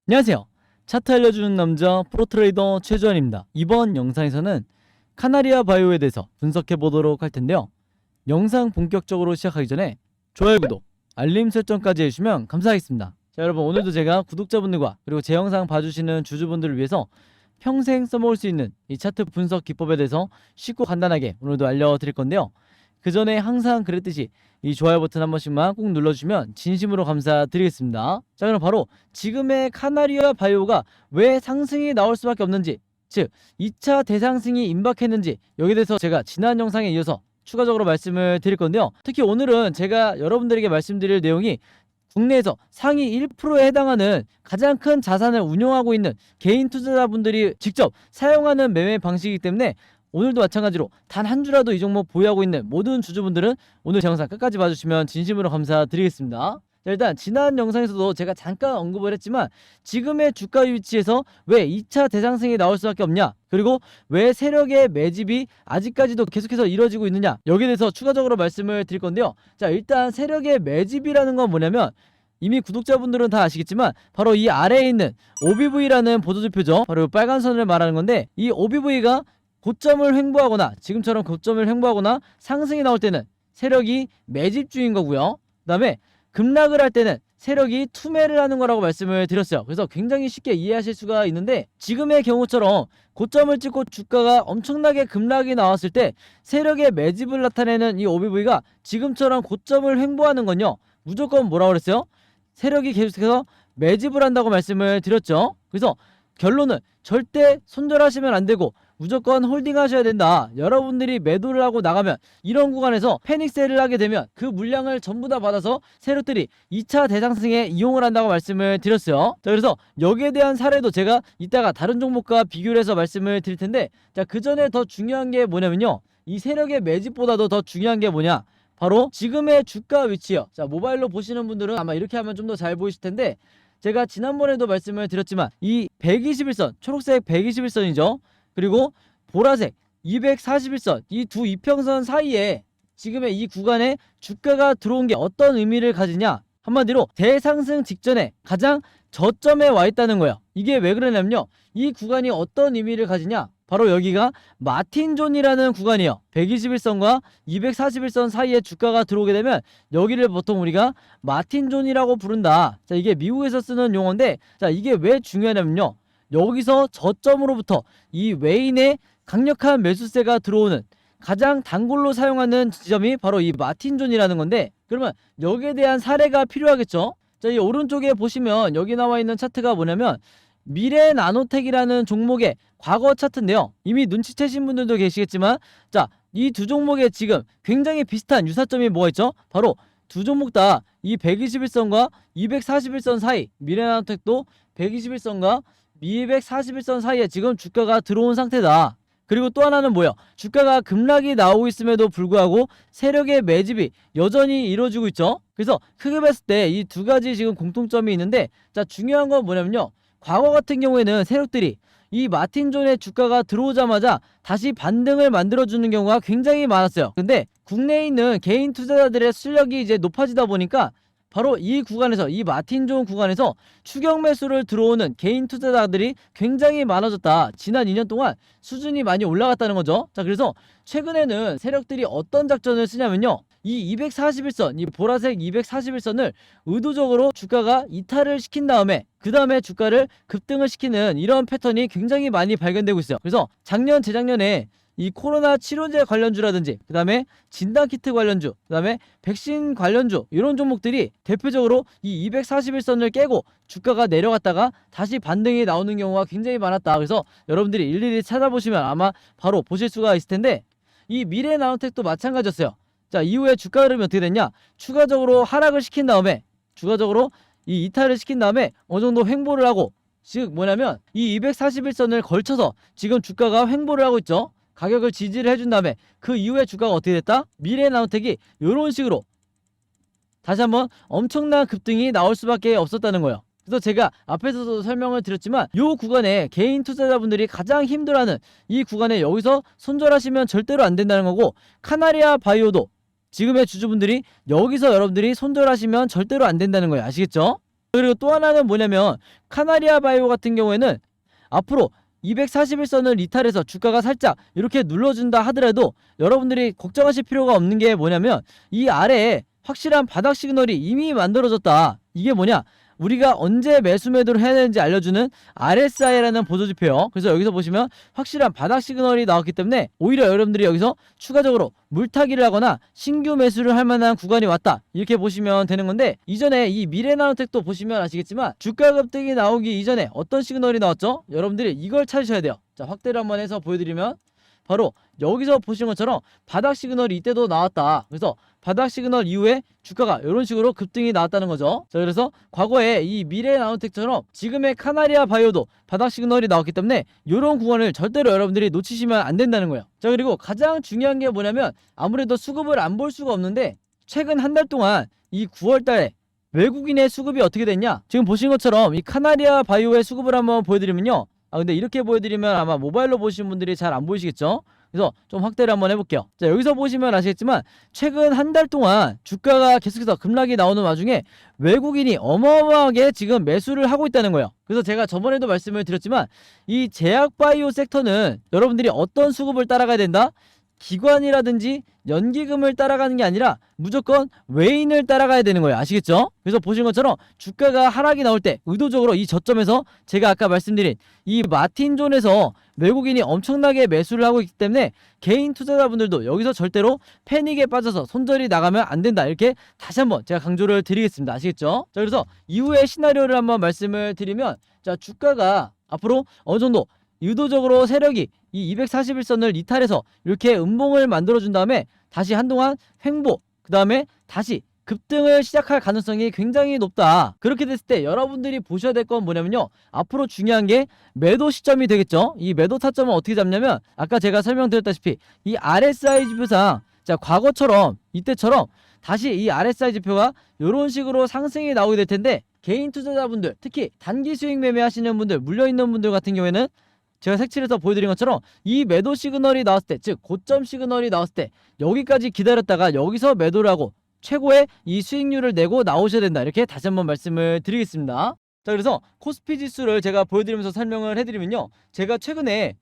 안녕하세요. 차트 알려주는 남자 프로트레이더 최주환입니다. 이번 영상에서는 카나리아 바이오에 대해서 분석해 보도록 할 텐데요. 영상 본격적으로 시작하기 전에 좋아요, 구독, 알림 설정까지 해주시면 감사하겠습니다. 자, 여러분, 오늘도 제가 구독자분들과 그리고 제 영상 봐주시는 주주분들을 위해서 평생 써먹을 수 있는 이 차트 분석 기법에 대해서 쉽고 간단하게 오늘도 알려드릴 건데요. 그 전에 항상 그랬듯이 이 좋아요 버튼 한 번씩만 꼭 눌러주시면 진심으로 감사드리겠습니다. 자, 그럼 바로 지금의 카나리아 바이오가 왜 상승이 나올 수밖에 없는지, 즉 2차 대상승이 임박했는지, 여기에 대해서 제가 지난 영상에 이어서 추가적으로 말씀을 드릴 건데요. 특히 오늘은 제가 여러분들에게 말씀드릴 내용이 국내에서 상위 1%에 해당하는 가장 큰 자산을 운용하고 있는 개인 투자자분들이 직접 사용하는 매매 방식이기 때문에 오늘도 마찬가지로 단 한 주라도 이 종목 보유하고 있는 모든 주주분들은 오늘 제 영상 끝까지 봐주시면 진심으로 감사드리겠습니다. 자, 일단 지난 영상에서도 제가 잠깐 언급을 했지만 지금의 주가 위치에서 왜 2차 대상승이 나올 수밖에 없냐, 그리고 왜 세력의 매집이 아직까지도 계속해서 이루어지고 있느냐, 여기에 대해서 추가적으로 말씀을 드릴 건데요. 자, 일단 세력의 매집이라는 건 뭐냐면 이미 구독자분들은 다 아시겠지만 바로 이 아래에 있는 OBV라는 보조지표죠. 바로 빨간 선을 말하는 건데, 이 OBV가 고점을 횡보하거나 지금처럼 고점을 횡보하거나 상승이 나올 때는 세력이 매집 중인 거고요. 그 다음에 급락을 할 때는 세력이 투매를 하는 거라고 말씀을 드렸어요. 그래서 굉장히 쉽게 이해하실 수가 있는데, 지금의 경우처럼 고점을 찍고 주가가 엄청나게 급락이 나왔을 때 세력의 매집을 나타내는 이 OBV가 지금처럼 고점을 횡보하는 건요, 무조건 뭐라고 그랬어요? 세력이 계속해서 매집을 한다고 말씀을 드렸죠. 그래서 결론은 절대 손절하시면 안 되고 무조건 홀딩 하셔야 된다. 여러분들이 매도를 하고 나가면 이런 구간에서 패닉셀을 하게 되면 그 물량을 전부 다 받아서 세력들이 2차 대상승에 이용을 한다고 말씀을 드렸어요. 자, 그래서 여기에 대한 사례도 제가 이따가 다른 종목과 비교를 해서 말씀을 드릴 텐데, 자, 그 전에 더 중요한 게 뭐냐면요, 이 세력의 매집보다도 더 중요한 게 뭐냐, 바로 지금의 주가 위치요. 자, 모바일로 보시는 분들은 아마 이렇게 하면 좀 더 잘 보이실 텐데, 제가 지난번에도 말씀을 드렸지만 이 121선, 초록색 121선이죠. 그리고 보라색 241선, 이 두 이평선 사이에 지금의 이 구간에 주가가 들어온 게 어떤 의미를 가지냐, 한마디로 대상승 직전에 가장 저점에 와 있다는 거예요. 이게 왜 그러냐면요, 이 구간이 어떤 의미를 가지냐, 바로 여기가 마틴존이라는 구간이에요. 121선과 241선 사이에 주가가 들어오게 되면 여기를 보통 우리가 마틴존이라고 부른다. 자, 이게 미국에서 쓰는 용어인데, 자, 이게 왜 중요하냐면요, 여기서 저점으로부터 이 외인의 강력한 매수세가 들어오는 가장 단골로 사용하는 지점이 바로 이 마틴존이라는 건데, 그러면 여기에 대한 사례가 필요하겠죠. 자, 이 오른쪽에 보시면 여기 나와 있는 차트가 뭐냐면 미래나노텍이라는 종목의 과거 차트인데요. 이미 눈치채신 분들도 계시겠지만, 자, 이 두 종목에 지금 굉장히 비슷한 유사점이 뭐가 있죠? 바로 두 종목 다 이 121선과 241선 사이, 미래나노텍도 121선과 241선 사이에 지금 주가가 들어온 상태다. 그리고 또 하나는 뭐예요? 주가가 급락이 나오고 있음에도 불구하고 세력의 매집이 여전히 이루어지고 있죠. 그래서 크게 봤을 때 이 두 가지 지금 공통점이 있는데, 자, 중요한 건 뭐냐면요, 과거 같은 경우에는 세력들이 이 마틴존의 주가가 들어오자마자 다시 반등을 만들어주는 경우가 굉장히 많았어요. 근데 국내에 있는 개인 투자자들의 실력이 이제 높아지다 보니까 바로 이 구간에서, 이 마틴존 구간에서 추격 매수를 들어오는 개인 투자자들이 굉장히 많아졌다. 지난 2년 동안 수준이 많이 올라갔다는 거죠. 자, 그래서 최근에는 세력들이 어떤 작전을 쓰냐면요, 이 241선, 이 보라색 241선을 의도적으로 주가가 이탈을 시킨 다음에 그 다음에 주가를 급등을 시키는 이런 패턴이 굉장히 많이 발견되고 있어요. 그래서 작년, 재작년에 이 코로나 치료제 관련주라든지, 그 다음에 진단키트 관련주, 그 다음에 백신 관련주, 이런 종목들이 대표적으로 이 241선을 깨고 주가가 내려갔다가 다시 반등이 나오는 경우가 굉장히 많았다. 그래서 여러분들이 일일이 찾아보시면 아마 바로 보실 수가 있을 텐데, 이 미래나노텍도 마찬가지였어요. 자, 이후에 주가 흐름이 어떻게 됐냐, 추가적으로 하락을 시킨 다음에, 추가적으로 이 이탈을 시킨 다음에 어느 정도 횡보를 하고, 즉 뭐냐면 이 241선을 걸쳐서 지금 주가가 횡보를 하고 있죠. 가격을 지지를 해준 다음에 그 이후에 주가가 어떻게 됐다? 미래나노텍이 이런 식으로 다시 한번 엄청난 급등이 나올 수밖에 없었다는 거예요. 그래서 제가 앞에서도 설명을 드렸지만 이 구간에 개인 투자자분들이 가장 힘들어하는 이 구간에 여기서 손절하시면 절대로 안 된다는 거고, 카나리아 바이오도 지금의 주주분들이 여기서 여러분들이 손절하시면 절대로 안 된다는 거예요. 아시겠죠? 그리고 또 하나는 뭐냐면 카나리아 바이오 같은 경우에는 앞으로 241선을 이탈해서 주가가 살짝 이렇게 눌러준다 하더라도 여러분들이 걱정하실 필요가 없는 게 뭐냐면 이 아래에 확실한 바닥 시그널이 이미 만들어졌다. 이게 뭐냐? 우리가 언제 매수 매도를 해야 되는지 알려주는 RSI라는 보조지표예요. 그래서 여기서 보시면 확실한 바닥 시그널이 나왔기 때문에 오히려 여러분들이 여기서 추가적으로 물타기를 하거나 신규 매수를 할 만한 구간이 왔다, 이렇게 보시면 되는 건데, 이전에 이 미래나노텍도 보시면 아시겠지만 주가 급등이 나오기 이전에 어떤 시그널이 나왔죠? 여러분들이 이걸 찾으셔야 돼요. 자, 확대를 한번 해서 보여드리면 바로 여기서 보신 것처럼 바닥 시그널이 이때도 나왔다. 그래서 바닥 시그널 이후에 주가가 이런 식으로 급등이 나왔다는 거죠. 자, 그래서 과거에 이 미래나노텍처럼 지금의 카나리아 바이오도 바닥 시그널이 나왔기 때문에 이런 구간을 절대로 여러분들이 놓치시면 안 된다는 거예요. 자, 그리고 가장 중요한 게 뭐냐면 아무래도 수급을 안 볼 수가 없는데, 최근 한 달 동안 이 9월달에 외국인의 수급이 어떻게 됐냐, 지금 보신 것처럼 이 카나리아 바이오의 수급을 한번 보여드리면요, 근데 이렇게 보여드리면 아마 모바일로 보시는 분들이 잘 안 보이시겠죠? 그래서 좀 확대를 한번 해볼게요. 자, 여기서 보시면 아시겠지만 최근 한 달 동안 주가가 계속해서 급락이 나오는 와중에 외국인이 어마어마하게 지금 매수를 하고 있다는 거예요. 그래서 제가 저번에도 말씀을 드렸지만 이 제약바이오 섹터는 여러분들이 어떤 수급을 따라가야 된다? 기관이라든지 연기금을 따라가는 게 아니라 무조건 외인을 따라가야 되는 거예요. 아시겠죠? 그래서 보신 것처럼 주가가 하락이 나올 때 의도적으로 이 저점에서 제가 아까 말씀드린 이 마틴존에서 외국인이 엄청나게 매수를 하고 있기 때문에 개인 투자자분들도 여기서 절대로 패닉에 빠져서 손절이 나가면 안 된다, 이렇게 다시 한번 제가 강조를 드리겠습니다. 아시겠죠? 자, 그래서 이후의 시나리오를 한번 말씀을 드리면, 자, 주가가 앞으로 어느 정도 의도적으로 세력이 이 241선을 이탈해서 이렇게 음봉을 만들어준 다음에 다시 한동안 횡보, 그 다음에 다시 급등을 시작할 가능성이 굉장히 높다. 그렇게 됐을 때 여러분들이 보셔야 될 건 뭐냐면요, 앞으로 중요한 게 매도 시점이 되겠죠. 이 매도 타점은 어떻게 잡냐면 아까 제가 설명드렸다시피 이 RSI 지표상, 자, 과거처럼 이때처럼 다시 이 RSI 지표가 이런 식으로 상승이 나오게 될 텐데, 개인 투자자분들, 특히 단기 수익 매매 하시는 분들, 물려있는 분들 같은 경우에는 제가 색칠해서 보여드린 것처럼 이 매도 시그널이 나왔을 때, 즉 고점 시그널이 나왔을 때 여기까지 기다렸다가 여기서 매도를 하고 최고의 이 수익률을 내고 나오셔야 된다, 이렇게 다시 한번 말씀을 드리겠습니다. 자, 그래서 코스피 지수를 제가 보여드리면서 설명을 해드리면요, 제가 최근에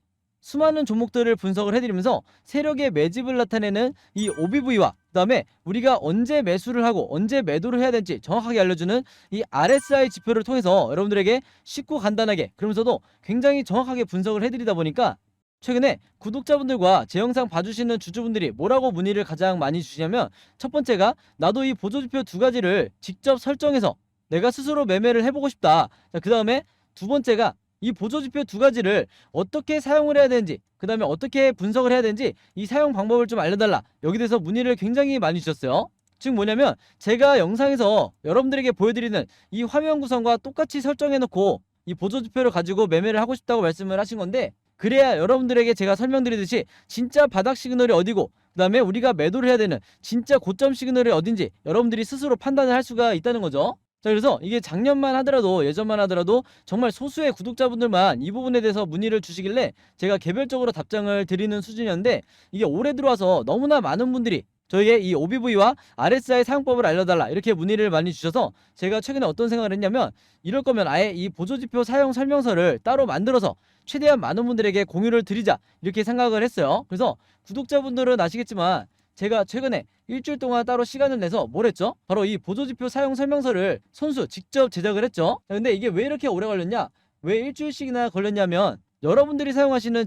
수많은 종목들을 분석을 해드리면서 세력의 매집을 나타내는 이 OBV와 그 다음에 우리가 언제 매수를 하고 언제 매도를 해야 될지 정확하게 알려주는 이 RSI 지표를 통해서 여러분들에게 쉽고 간단하게, 그러면서도 굉장히 정확하게 분석을 해드리다 보니까 최근에 구독자분들과 제 영상 봐주시는 주주분들이 뭐라고 문의를 가장 많이 주시냐면, 첫 번째가 나도 이 보조지표 두 가지를 직접 설정해서 내가 스스로 매매를 해보고 싶다. 그 다음에 두 번째가 이 보조지표 두 가지를 어떻게 사용을 해야 되는지, 그 다음에 어떻게 분석을 해야 되는지 이 사용 방법을 좀 알려달라, 여기 대해서 문의를 굉장히 많이 주셨어요. 즉 뭐냐면 제가 영상에서 여러분들에게 보여드리는 이 화면 구성과 똑같이 설정해놓고 이 보조지표를 가지고 매매를 하고 싶다고 말씀을 하신 건데, 그래야 여러분들에게 제가 설명드리듯이 진짜 바닥 시그널이 어디고 그 다음에 우리가 매도를 해야 되는 진짜 고점 시그널이 어딘지 여러분들이 스스로 판단을 할 수가 있다는 거죠. 자, 그래서 이게 작년만 하더라도, 예전만 하더라도 정말 소수의 구독자분들만 이 부분에 대해서 문의를 주시길래 제가 개별적으로 답장을 드리는 수준이었는데, 이게 올해 들어와서 너무나 많은 분들이 저에게 이 OBV와 RSI 사용법을 알려달라, 이렇게 문의를 많이 주셔서 제가 최근에 어떤 생각을 했냐면, 이럴 거면 아예 이 보조지표 사용 설명서를 따로 만들어서 최대한 많은 분들에게 공유를 드리자, 이렇게 생각을 했어요. 그래서 구독자분들은 아시겠지만 제가 최근에 일주일 동안 따로 시간을 내서 뭘 했죠? 바로 이 보조지표 사용 설명서를 손수 직접 제작을 했죠. 근데 이게 왜 이렇게 오래 걸렸냐? 왜 일주일씩이나 걸렸냐면, 여러분들이 사용하시는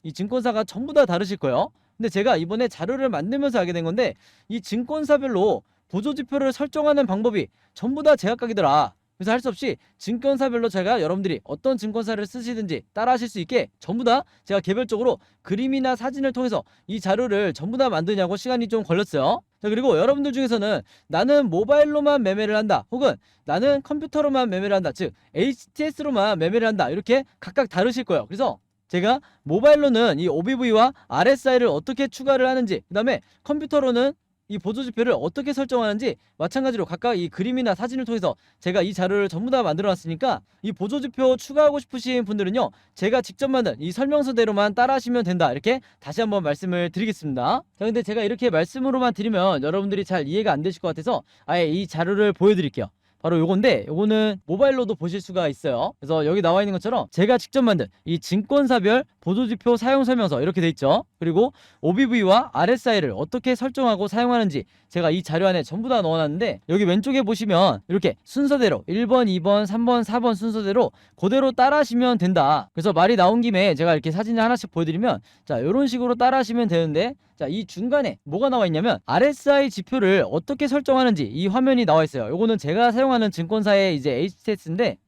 이 증권사가 전부 다 다르실 거예요. 근데 제가 이번에 자료를 만들면서 알게 된 건데, 이 증권사별로 보조지표를 설정하는 방법이 전부 다 제각각이더라. 그래서 할 수 없이 증권사별로 제가 여러분들이 어떤 증권사를 쓰시든지 따라 하실 수 있게 전부 다 제가 개별적으로 그림이나 사진을 통해서 이 자료를 전부 다 만드냐고 시간이 좀 걸렸어요. 자, 그리고 여러분들 중에서는 나는 모바일로만 매매를 한다, 혹은 나는 컴퓨터로만 매매를 한다, 즉 HTS로만 매매를 한다, 이렇게 각각 다르실 거예요. 그래서 제가 모바일로는 이 OBV와 RSI를 어떻게 추가를 하는지, 그 다음에 컴퓨터로는 이 보조지표를 어떻게 설정하는지 마찬가지로 각각 이 그림이나 사진을 통해서 제가 이 자료를 전부 다 만들어 놨으니까 이 보조지표 추가하고 싶으신 분들은요, 제가 직접 만든 이 설명서대로만 따라 하시면 된다, 이렇게 다시 한번 말씀을 드리겠습니다. 자, 근데 제가 이렇게 말씀으로만 드리면 여러분들이 잘 이해가 안 되실 것 같아서 아예 이 자료를 보여드릴게요. 바로 요건데, 요거는 모바일로도 보실 수가 있어요. 그래서 여기 나와 있는 것처럼 제가 직접 만든 이 증권사별 보조지표 사용설명서 이렇게 돼 있죠. 그리고 OBV와 RSI를 어떻게 설정하고 사용하는지 제가 이 자료 안에 전부 다 넣어놨는데, 여기 왼쪽에 보시면 이렇게 순서대로 1번, 2번, 3번, 4번 순서대로 그대로 따라하시면 된다. 그래서 말이 나온 김에 제가 이렇게 사진을 하나씩 보여드리면, 자, 이런 식으로 따라하시면 되는데, 자, 이 중간에 뭐가 나와 있냐면 RSI 지표를 어떻게 설정하는지 이 화면이 나와 있어요. 요거는 제가 사용하는 증권사의 이제 HTS인데,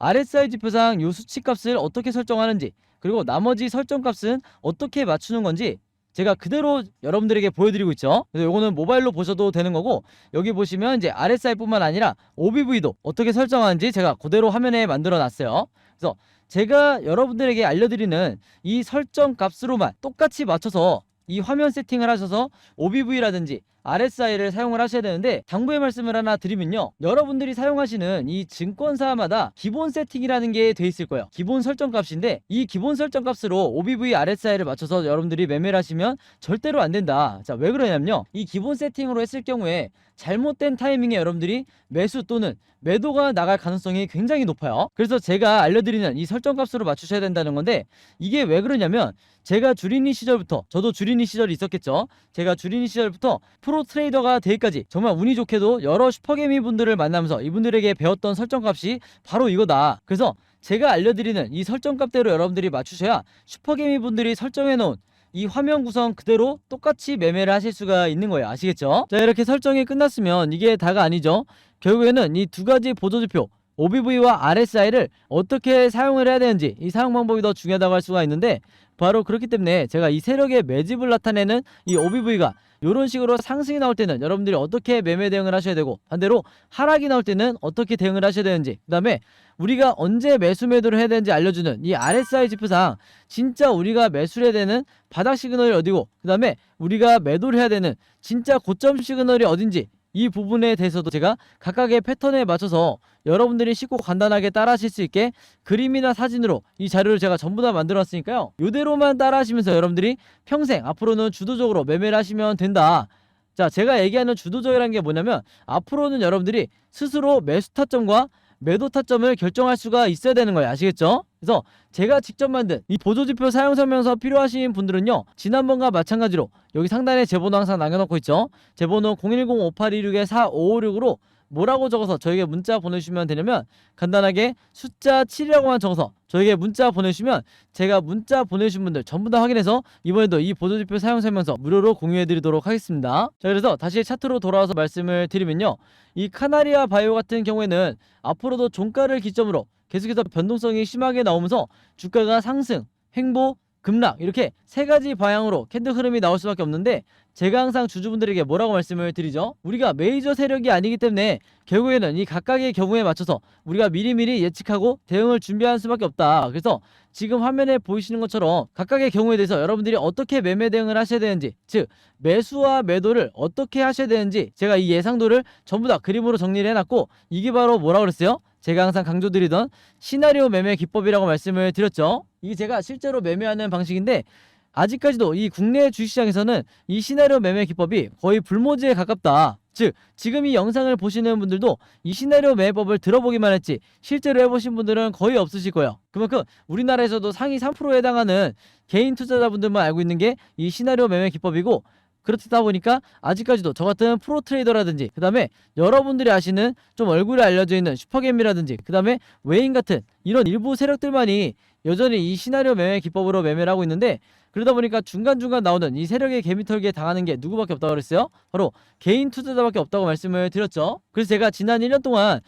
RSI 지표상 요 수치 값을 어떻게 설정하는지, 그리고 나머지 설정 값은 어떻게 맞추는 건지 제가 그대로 여러분들에게 보여드리고 있죠. 그래서 요거는 모바일로 보셔도 되는 거고, 여기 보시면 이제 RSI 뿐만 아니라 OBV도 어떻게 설정하는지 제가 그대로 화면에 만들어 놨어요. 그래서 제가 여러분들에게 알려드리는 이 설정 값으로만 똑같이 맞춰서 이 화면 세팅을 하셔서 OBV라든지 RSI를 사용을 하셔야 되는데, 당부의 말씀을 하나 드리면요, 여러분들이 사용하시는 이 증권사마다 기본 세팅이라는 게 돼 있을 거예요. 기본 설정 값인데, 이 기본 설정 값으로 OBV, RSI를 맞춰서 여러분들이 매매를 하시면 절대로 안 된다. 자, 왜 그러냐면요, 이 기본 세팅으로 했을 경우에 잘못된 타이밍에 여러분들이 매수 또는 매도가 나갈 가능성이 굉장히 높아요. 그래서 제가 알려드리는 이 설정 값으로 맞추셔야 된다는 건데, 이게 왜 그러냐면, 제가 주린이 시절부터, 저도 주린이 시절이 있었겠죠. 제가 주린이 시절부터 프로 트레이더가 되기까지 정말 운이 좋게도 여러 슈퍼개미 분들을 만나면서 이분들에게 배웠던 설정값이 바로 이거다. 그래서 제가 알려드리는 이 설정값대로 여러분들이 맞추셔야 슈퍼개미 분들이 설정해놓은 이 화면 구성 그대로 똑같이 매매를 하실 수가 있는 거예요. 아시겠죠? 자, 이렇게 설정이 끝났으면 이게 다가 아니죠. 결국에는 이 두 가지 보조지표 OBV와 RSI를 어떻게 사용을 해야 되는지, 이 사용 방법이 더 중요하다고 할 수가 있는데, 바로 그렇기 때문에 제가 이 세력의 매집을 나타내는 이 OBV가 이런 식으로 상승이 나올 때는 여러분들이 어떻게 매매 대응을 하셔야 되고, 반대로 하락이 나올 때는 어떻게 대응을 하셔야 되는지, 그 다음에 우리가 언제 매수 매도를 해야 되는지 알려주는 이 RSI 지표상 진짜 우리가 매수를 해야 되는 바닥 시그널이 어디고, 그 다음에 우리가 매도를 해야 되는 진짜 고점 시그널이 어딘지, 이 부분에 대해서도 제가 각각의 패턴에 맞춰서 여러분들이 쉽고 간단하게 따라 하실 수 있게 그림이나 사진으로 이 자료를 제가 전부 다 만들어 놨으니까요, 이대로만 따라 하시면서 여러분들이 평생 앞으로는 주도적으로 매매를 하시면 된다. 자, 제가 얘기하는 주도적이라는 게 뭐냐면, 앞으로는 여러분들이 스스로 매수 타점과 매도 타점을 결정할 수가 있어야 되는 거예요. 아시겠죠? 그래서 제가 직접 만든 이 보조지표 사용설명서 필요하신 분들은요, 지난번과 마찬가지로 여기 상단에 제 번호 항상 남겨놓고 있죠. 제 번호 010-5826-4556으로 뭐라고 적어서 저에게 문자 보내주시면 되냐면, 간단하게 숫자 7이라고만 적어서 저에게 문자 보내주시면 제가 문자 보내주신 분들 전부 다 확인해서 이번에도 이 보조지표 사용설명서 무료로 공유해드리도록 하겠습니다. 자, 그래서 다시 차트로 돌아와서 말씀을 드리면요, 이 카나리아 바이오 같은 경우에는 앞으로도 종가를 기점으로 계속해서 변동성이 심하게 나오면서 주가가 상승, 횡보, 급락 이렇게 세 가지 방향으로 캔들 흐름이 나올 수밖에 없는데, 제가 항상 주주분들에게 뭐라고 말씀을 드리죠? 우리가 메이저 세력이 아니기 때문에 결국에는 이 각각의 경우에 맞춰서 우리가 미리미리 예측하고 대응을 준비하는 수밖에 없다. 그래서 지금 화면에 보이시는 것처럼 각각의 경우에 대해서 여러분들이 어떻게 매매 대응을 하셔야 되는지, 즉 매수와 매도를 어떻게 하셔야 되는지 제가 이 예상도를 전부 다 그림으로 정리를 해놨고, 이게 바로 뭐라고 그랬어요? 제가 항상 강조드리던 시나리오 매매 기법이라고 말씀을 드렸죠. 이게 제가 실제로 매매하는 방식인데, 아직까지도 이 국내 주식시장에서는 이 시나리오 매매 기법이 거의 불모지에 가깝다. 즉 지금 이 영상을 보시는 분들도 이 시나리오 매매법을 들어보기만 했지 실제로 해보신 분들은 거의 없으실 거예요. 그만큼 우리나라에서도 상위 3%에 해당하는 개인 투자자분들만 알고 있는 게 이 시나리오 매매 기법이고, 그렇다 보니까 아직까지도 저 같은 프로 트레이더라든지, 그 다음에 여러분들이 아시는 좀 얼굴에 알려져 있는 슈퍼개미라든지, 그 다음에 외인 같은 이런 일부 세력들만이 여전히 이 시나리오 매매 기법으로 매매를 하고 있는데, 그러다 보니까 중간중간 나오는 이 세력의 개미털기에 당하는 게 누구밖에 없다고 그랬어요? 바로 개인 투자자밖에 없다고 말씀을 드렸죠. 그래서 제가 지난 1년 동안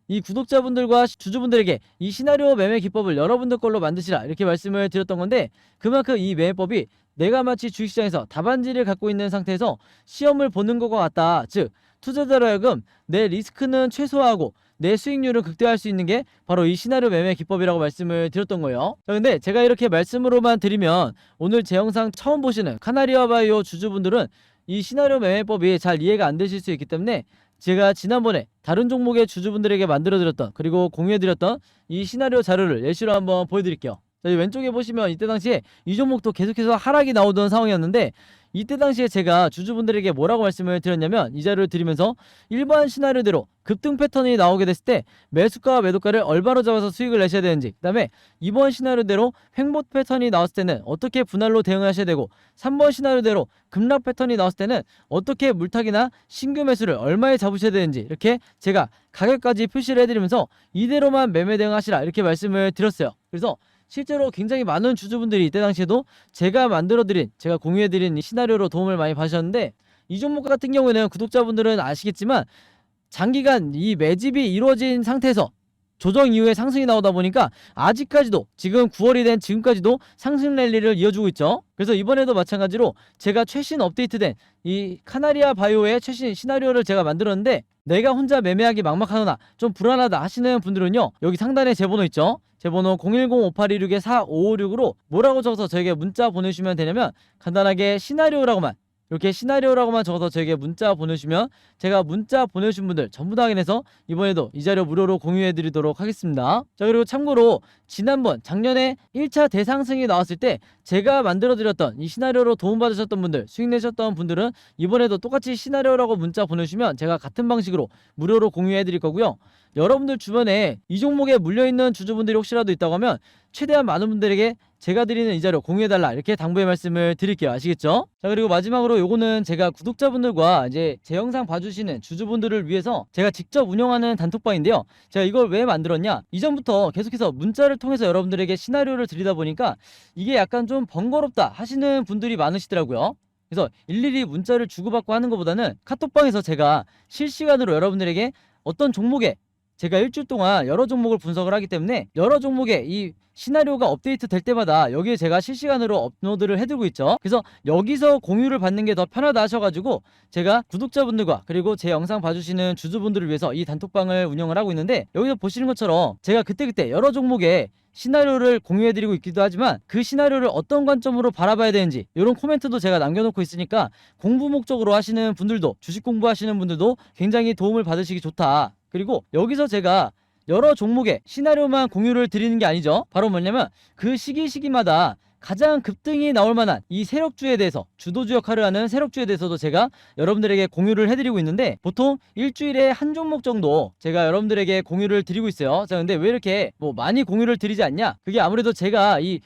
이 구독자분들과 주주분들에게 이 시나리오 매매 기법을 여러분들 걸로 만드시라 이렇게 말씀을 드렸던 건데, 그만큼 이 매매법이 내가 마치 주식시장에서 답안지를 갖고 있는 상태에서 시험을 보는 것과 같다. 즉 투자자로 하여금 내 리스크는 최소화하고 내 수익률을 극대화할 수 있는 게 바로 이 시나리오 매매 기법이라고 말씀을 드렸던 거예요. 자, 근데 제가 이렇게 말씀으로만 드리면 오늘 제 영상 처음 보시는 카나리아 바이오 주주분들은 이 시나리오 매매법이 잘 이해가 안 되실 수 있기 때문에, 제가 지난번에 다른 종목의 주주분들에게 만들어드렸던, 그리고 공유해드렸던 이 시나리오 자료를 예시로 한번 보여드릴게요. 자, 왼쪽에 보시면 이때 당시에 이 종목도 계속해서 하락이 나오던 상황이었는데, 이때 당시에 제가 주주분들에게 뭐라고 말씀을 드렸냐면, 이 자료를 드리면서 일반 시나리오대로 급등 패턴이 나오게 됐을 때 매수가와 매도가를 얼마로 잡아서 수익을 내셔야 되는지, 그 다음에 2번 시나리오대로 횡보 패턴이 나왔을 때는 어떻게 분할로 대응을 하셔야 되고, 3번 시나리오대로 급락 패턴이 나왔을 때는 어떻게 물타기나 신규 매수를 얼마에 잡으셔야 되는지, 이렇게 제가 가격까지 표시를 해드리면서 이대로만 매매 대응하시라 이렇게 말씀을 드렸어요. 그래서 실제로 굉장히 많은 주주분들이 이때 당시에도 제가 만들어드린, 제가 공유해드린 이 시나리오로 도움을 많이 받으셨는데, 이 종목 같은 경우에는 구독자분들은 아시겠지만 장기간 이 매집이 이루어진 상태에서 조정 이후에 상승이 나오다 보니까 아직까지도, 지금 9월이 된 지금까지도 상승 랠리를 이어주고 있죠. 그래서 이번에도 마찬가지로 제가 최신 업데이트된 이 카나리아 바이오의 최신 시나리오를 제가 만들었는데, 내가 혼자 매매하기 막막하거나 좀 불안하다 하시는 분들은요, 여기 상단에 제 번호 있죠. 제 번호 010-5826-4556으로 뭐라고 적어서 저에게 문자 보내주시면 되냐면, 간단하게 시나리오라고만, 이렇게 시나리오라고만 적어서 저에게 문자 보내주시면 제가 문자 보내주신 분들 전부 다 확인해서 이번에도 이 자료 무료로 공유해드리도록 하겠습니다. 자, 그리고 참고로 지난번 작년에 1차 대상승이 나왔을 때 제가 만들어드렸던 이 시나리오로 도움받으셨던 분들, 수익 내셨던 분들은 이번에도 똑같이 시나리오라고 문자 보내주시면 제가 같은 방식으로 무료로 공유해드릴 거고요. 여러분들 주변에 이 종목에 물려있는 주주분들이 혹시라도 있다고 하면 최대한 많은 분들에게 제가 드리는 이 자료 공유해달라 이렇게 당부의 말씀을 드릴게요. 아시겠죠? 자, 그리고 마지막으로 요거는 제가 구독자분들과 이제 제 영상 봐주시는 주주분들을 위해서 제가 직접 운영하는 단톡방인데요. 제가 이걸 왜 만들었냐, 이전부터 계속해서 문자를 통해서 여러분들에게 시나리오를 드리다 보니까 이게 약간 좀 번거롭다 하시는 분들이 많으시더라고요. 그래서 일일이 문자를 주고받고 하는 것보다는 카톡방에서 제가 실시간으로 여러분들에게 어떤 종목에, 제가 일주일 동안 여러 종목을 분석을 하기 때문에 여러 종목의 이 시나리오가 업데이트 될 때마다 여기에 제가 실시간으로 업로드를 해두고 있죠. 그래서 여기서 공유를 받는 게 더 편하다 하셔가지고 제가 구독자분들과 그리고 제 영상 봐주시는 주주분들을 위해서 이 단톡방을 운영을 하고 있는데, 여기서 보시는 것처럼 제가 그때그때 여러 종목의 시나리오를 공유해드리고 있기도 하지만 그 시나리오를 어떤 관점으로 바라봐야 되는지 이런 코멘트도 제가 남겨놓고 있으니까 공부 목적으로 하시는 분들도, 주식 공부하시는 분들도 굉장히 도움을 받으시기 좋다. 그리고 여기서 제가 여러 종목의 시나리오만 공유를 드리는 게 아니죠. 바로 뭐냐면 그 시기마다 가장 급등이 나올 만한 이 세력주에 대해서, 주도주 역할을 하는 세력주에 대해서도 제가 여러분들에게 공유를 해드리고 있는데, 보통 일주일에 한 종목 정도 제가 여러분들에게 공유를 드리고 있어요. 자, 근데 왜 이렇게 뭐 많이 공유를 드리지 않냐, 그게 아무래도 제가 이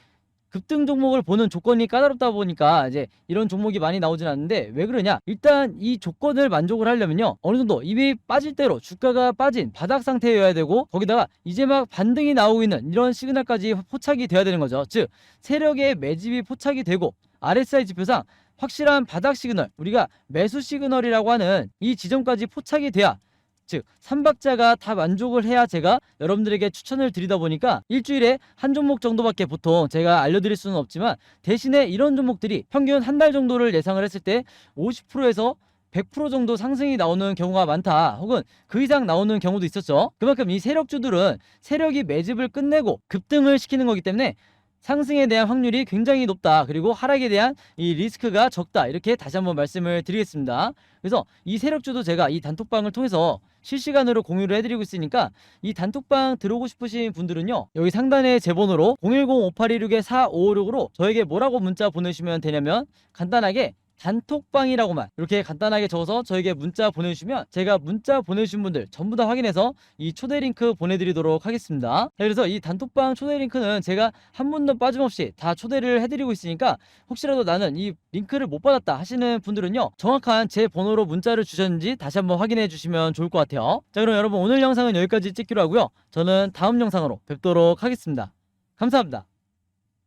급등 종목을 보는 조건이 까다롭다 보니까 이제 이런 종목이 많이 나오진 않는데, 왜 그러냐, 일단 이 조건을 만족을 하려면요, 어느 정도 이미 빠질 대로 주가가 빠진 바닥 상태여야 되고, 거기다가 이제 막 반등이 나오고 있는 이런 시그널까지 포착이 돼야 되는 거죠. 즉 세력의 매집이 포착이 되고 RSI 지표상 확실한 바닥 시그널, 우리가 매수 시그널이라고 하는 이 지점까지 포착이 돼야, 즉 3박자가 다 만족을 해야 제가 여러분들에게 추천을 드리다 보니까 일주일에 한 종목 정도밖에 보통 제가 알려드릴 수는 없지만, 대신에 이런 종목들이 평균 한 달 정도를 예상을 했을 때 50%에서 100% 정도 상승이 나오는 경우가 많다, 혹은 그 이상 나오는 경우도 있었죠. 그만큼 이 세력주들은 세력이 매집을 끝내고 급등을 시키는 거기 때문에 상승에 대한 확률이 굉장히 높다, 그리고 하락에 대한 이 리스크가 적다, 이렇게 다시 한번 말씀을 드리겠습니다. 그래서 이 세력주도 제가 이 단톡방을 통해서 실시간으로 공유를 해드리고 있으니까 이 단톡방 들어오고 싶으신 분들은요, 여기 상단에 제 번호로 010-5826-4556으로 저에게 뭐라고 문자 보내주시면 되냐면, 간단하게 단톡방이라고만 이렇게 간단하게 적어서 저에게 문자 보내주시면 제가 문자 보내주신 분들 전부 다 확인해서 이 초대 링크 보내드리도록 하겠습니다. 자, 그래서 이 단톡방 초대 링크는 제가 한 분도 빠짐없이 다 초대를 해드리고 있으니까, 혹시라도 나는 이 링크를 못 받았다 하시는 분들은요, 정확한 제 번호로 문자를 주셨는지 다시 한번 확인해 주시면 좋을 것 같아요. 자, 그럼 여러분 오늘 영상은 여기까지 찍기로 하고요, 저는 다음 영상으로 뵙도록 하겠습니다. 감사합니다.